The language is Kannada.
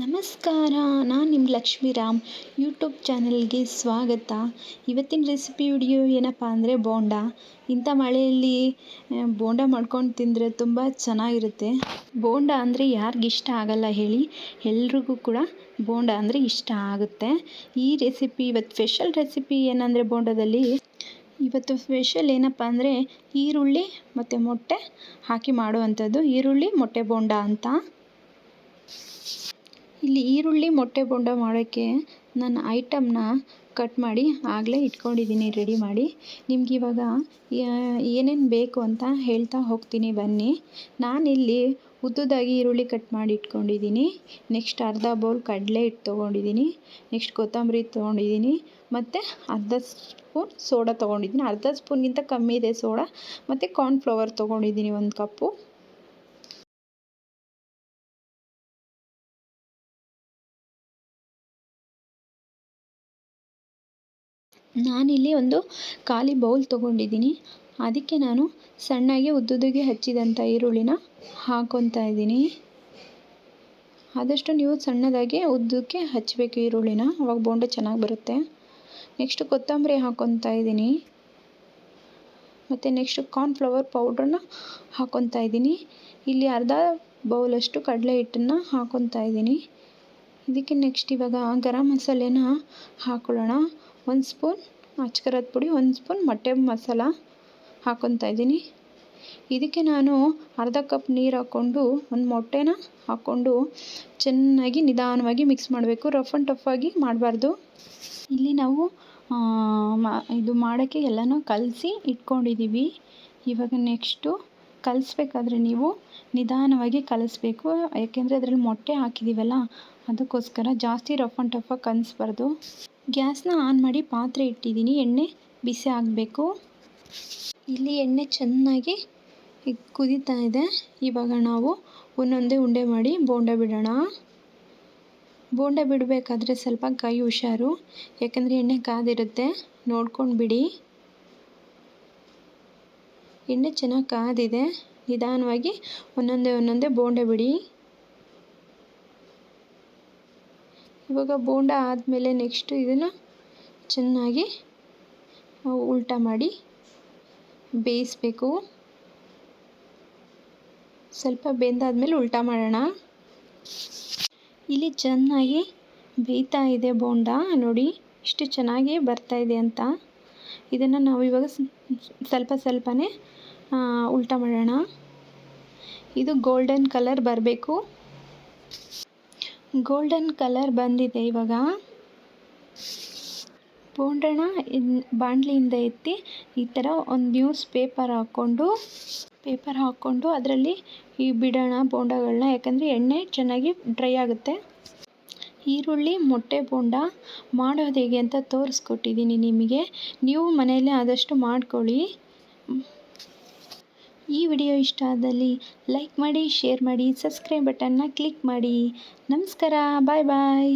ನಮಸ್ಕಾರ. ನಾನು ನಿಮ್ಮ ಲಕ್ಷ್ಮೀರಾಮ್. ಯೂಟ್ಯೂಬ್ ಚಾನಲ್ಗೆ ಸ್ವಾಗತ. ಇವತ್ತಿನ ರೆಸಿಪಿ ವಿಡಿಯೋ ಏನಪ್ಪ ಅಂದರೆ ಬೋಂಡ. ಇಂಥ ಮಳೆಯಲ್ಲಿ ಬೋಂಡ ಮಾಡ್ಕೊಂಡು ತಿಂದರೆ ತುಂಬ ಚೆನ್ನಾಗಿರುತ್ತೆ. ಬೋಂಡ ಅಂದರೆ ಯಾರಿಗಿಷ್ಟ ಆಗಲ್ಲ ಹೇಳಿ, ಎಲ್ರಿಗೂ ಕೂಡ ಬೋಂಡ ಅಂದರೆ ಇಷ್ಟ ಆಗುತ್ತೆ. ಈ ರೆಸಿಪಿ ಇವತ್ತು ಸ್ಪೆಷಲ್ ರೆಸಿಪಿ ಏನಂದರೆ ಬೋಂಡದಲ್ಲಿ ಇವತ್ತು ಸ್ಪೆಷಲ್ ಏನಪ್ಪ ಅಂದರೆ ಈರುಳ್ಳಿ ಮತ್ತು ಮೊಟ್ಟೆ ಹಾಕಿ ಮಾಡುವಂಥದ್ದು ಈರುಳ್ಳಿ ಮೊಟ್ಟೆ ಬೋಂಡ ಅಂತ. ಇಲ್ಲಿ ಈರುಳ್ಳಿ ಮೊಟ್ಟೆ ಬೋಂಡ ಮಾಡೋಕ್ಕೆ ನಾನು ಐಟಮ್ನ ಕಟ್ ಮಾಡಿ ಆಗಲೇ ಇಟ್ಕೊಂಡಿದ್ದೀನಿ ರೆಡಿ ಮಾಡಿ. ನಿಮ್ಗೆ ಇವಾಗ ಏನೇನು ಬೇಕು ಅಂತ ಹೇಳ್ತಾ ಹೋಗ್ತೀನಿ ಬನ್ನಿ. ನಾನಿಲ್ಲಿ ಉದ್ದುದಾಗಿ ಈರುಳ್ಳಿ ಕಟ್ ಮಾಡಿ ಇಟ್ಕೊಂಡಿದ್ದೀನಿ. ನೆಕ್ಸ್ಟ್ ಅರ್ಧ ಬೌಲ್ ಕಡಲೆ ಹಿಟ್ಟು ತೊಗೊಂಡಿದ್ದೀನಿ. ನೆಕ್ಸ್ಟ್ ಕೊತ್ತಂಬರಿ ತೊಗೊಂಡಿದ್ದೀನಿ ಮತ್ತು ಅರ್ಧ ಸ್ಪೂನ್ ಸೋಡಾ ತೊಗೊಂಡಿದ್ದೀನಿ. ಅರ್ಧ ಸ್ಪೂನ್ಗಿಂತ ಕಮ್ಮಿ ಇದೆ ಸೋಡಾ. ಮತ್ತು ಕಾರ್ನ್ಫ್ಲವರ್ ತೊಗೊಂಡಿದ್ದೀನಿ 1 ಕಪ್ಪು. ನಾನಿಲ್ಲಿ ಒಂದು ಖಾಲಿ ಬೌಲ್ ತೊಗೊಂಡಿದ್ದೀನಿ. ಅದಕ್ಕೆ ನಾನು ಸಣ್ಣಗೆ ಉದ್ದುದಾಗಿ ಹಚ್ಚಿದಂಥ ಈರುಳ್ಳಿನ ಹಾಕ್ಕೊತಾ ಇದ್ದೀನಿ. ಆದಷ್ಟು ನೀವು ಸಣ್ಣದಾಗಿ ಉದ್ದಕ್ಕೆ ಹಚ್ಚಬೇಕು ಈರುಳ್ಳಿನ, ಅವಾಗ ಬೋಂಡ ಚೆನ್ನಾಗಿ ಬರುತ್ತೆ. ನೆಕ್ಸ್ಟ್ ಕೊತ್ತಂಬರಿ ಹಾಕ್ಕೊತಾ ಇದ್ದೀನಿ. ಮತ್ತು ನೆಕ್ಸ್ಟ್ ಕಾರ್ನ್ಫ್ಲವರ್ ಪೌಡ್ರನ್ನ ಹಾಕ್ಕೊತಾ ಇದ್ದೀನಿ. ಇಲ್ಲಿ ಅರ್ಧ ಬೌಲಷ್ಟು ಕಡಲೆ ಹಿಟ್ಟನ್ನು ಹಾಕ್ಕೊತಾ ಇದ್ದೀನಿ. ಇದಕ್ಕೆ ನೆಕ್ಸ್ಟ್ ಇವಾಗ ಗರಂ ಮಸಾಲೆನ ಹಾಕ್ಕೊಳ್ಳೋಣ. 1 ಸ್ಪೂನ್ ಅಚ್ಕಾರದ ಪುಡಿ, 1 ಸ್ಪೂನ್ ಮೊಟ್ಟೆ ಮಸಾಲ ಹಾಕ್ಕೊತಾ ಇದ್ದೀನಿ. ಇದಕ್ಕೆ ನಾನು ಅರ್ಧ ಕಪ್ ನೀರು ಹಾಕ್ಕೊಂಡು ಒಂದು ಮೊಟ್ಟೆನ ಹಾಕ್ಕೊಂಡು ಚೆನ್ನಾಗಿ ನಿಧಾನವಾಗಿ ಮಿಕ್ಸ್ ಮಾಡಬೇಕು. ರಫ್ ಆ್ಯಂಡ್ ಟಫ್ ಆಗಿ ಮಾಡಬಾರ್ದು. ಇಲ್ಲಿ ನಾವು ಇದು ಮಾಡೋಕ್ಕೆ ಎಲ್ಲನೂ ಕಲಸಿ ಇಟ್ಕೊಂಡಿದ್ದೀವಿ. ಇವಾಗ ನೆಕ್ಸ್ಟು ಕಲಿಸ್ಬೇಕಾದ್ರೆ ನೀವು ನಿಧಾನವಾಗಿ ಕಲಿಸ್ಬೇಕು. ಯಾಕೆಂದರೆ ಅದರಲ್ಲಿ ಮೊಟ್ಟೆ ಹಾಕಿದ್ದೀವಲ್ಲ, ಅದಕ್ಕೋಸ್ಕರ ಜಾಸ್ತಿ ರಫ್ ಆ್ಯಂಡ್ ಟಫಾಗಿ ಕಲಿಸ್ಬಾರ್ದು. ಗ್ಯಾಸ್ನ ಆನ್ ಮಾಡಿ ಪಾತ್ರೆ ಇಟ್ಟಿದ್ದೀನಿ. ಎಣ್ಣೆ ಬಿಸಿ ಆಗಬೇಕು. ಇಲ್ಲಿ ಎಣ್ಣೆ ಚೆನ್ನಾಗಿ ಕುದೀತಾ ಇದೆ. ಇವಾಗ ನಾವು ಒಂದೊಂದೇ ಉಂಡೆ ಮಾಡಿ ಬೋಂಡ ಬಿಡೋಣ. ಬೋಂಡ ಬಿಡಬೇಕಾದ್ರೆ ಸ್ವಲ್ಪ ಕೈ ಹುಷಾರು, ಯಾಕಂದರೆ ಎಣ್ಣೆ ಕಾದಿರುತ್ತೆ, ನೋಡ್ಕೊಂಡು ಬಿಡಿ. ಎಣ್ಣೆ ಚೆನ್ನಾಗಿ ಕಾದಿದೆ. ನಿಧಾನವಾಗಿ ಒಂದೊಂದೇ ಬೋಂಡ ಬಿಡಿ. ಇವಾಗ ಬೋಂಡ ಆದಮೇಲೆ ನೆಕ್ಸ್ಟ್ ಇದನ್ನು ಚೆನ್ನಾಗಿ ಉಲ್ಟಾ ಮಾಡಿ ಬೇಯಿಸಬೇಕು. ಸ್ವಲ್ಪ ಬೆಂದಾದ್ಮೇಲೆ ಉಲ್ಟಾ ಮಾಡೋಣ. ಇಲ್ಲಿ ಚೆನ್ನಾಗಿ ಬೇಯ್ತಾ ಇದೆ ಬೋಂಡ. ನೋಡಿ ಇಷ್ಟು ಚೆನ್ನಾಗಿ ಬರ್ತಾ ಇದೆ ಅಂತ. ಇದನ್ನು ನಾವು ಇವಾಗ ಸ್ವಲ್ಪನೇ ಉಲ್ಟಾ ಮಾಡೋಣ. ಇದು ಗೋಲ್ಡನ್ ಕಲರ್ ಬರಬೇಕು. ಗೋಲ್ಡನ್ ಕಲರ್ ಬಂದಿದೆ. ಇವಾಗ ಬೋಂಡನ ಬಾಣಲಿಯಿಂದ ಎತ್ತಿ ಈ ಥರ ಒಂದು ನ್ಯೂಸ್ ಪೇಪರ್ ಹಾಕ್ಕೊಂಡು ಅದರಲ್ಲಿ ಬಿಡೋಣ ಬೋಂಡಗಳನ್ನ. ಯಾಕಂದರೆ ಎಣ್ಣೆ ಚೆನ್ನಾಗಿ ಡ್ರೈ ಆಗುತ್ತೆ. ಈರುಳ್ಳಿ ಮೊಟ್ಟೆ ಬೋಂಡ ಮಾಡೋದು ಹೇಗೆ ಅಂತ ತೋರಿಸ್ಕೊಟ್ಟಿದ್ದೀನಿ ನಿಮಗೆ. ನೀವು ಮನೆಯಲ್ಲೇ ಆದಷ್ಟು ಮಾಡ್ಕೊಳ್ಳಿ. ಈ ವಿಡಿಯೋ ಇಷ್ಟ ಆದಲ್ಲಿ ಲೈಕ್ ಮಾಡಿ, ಶೇರ್ ಮಾಡಿ, ಸಬ್ಸ್ಕ್ರೈಬ್ ಬಟನ್ನ ಕ್ಲಿಕ್ ಮಾಡಿ. ನಮಸ್ಕಾರ. ಬಾಯ್ ಬಾಯ್.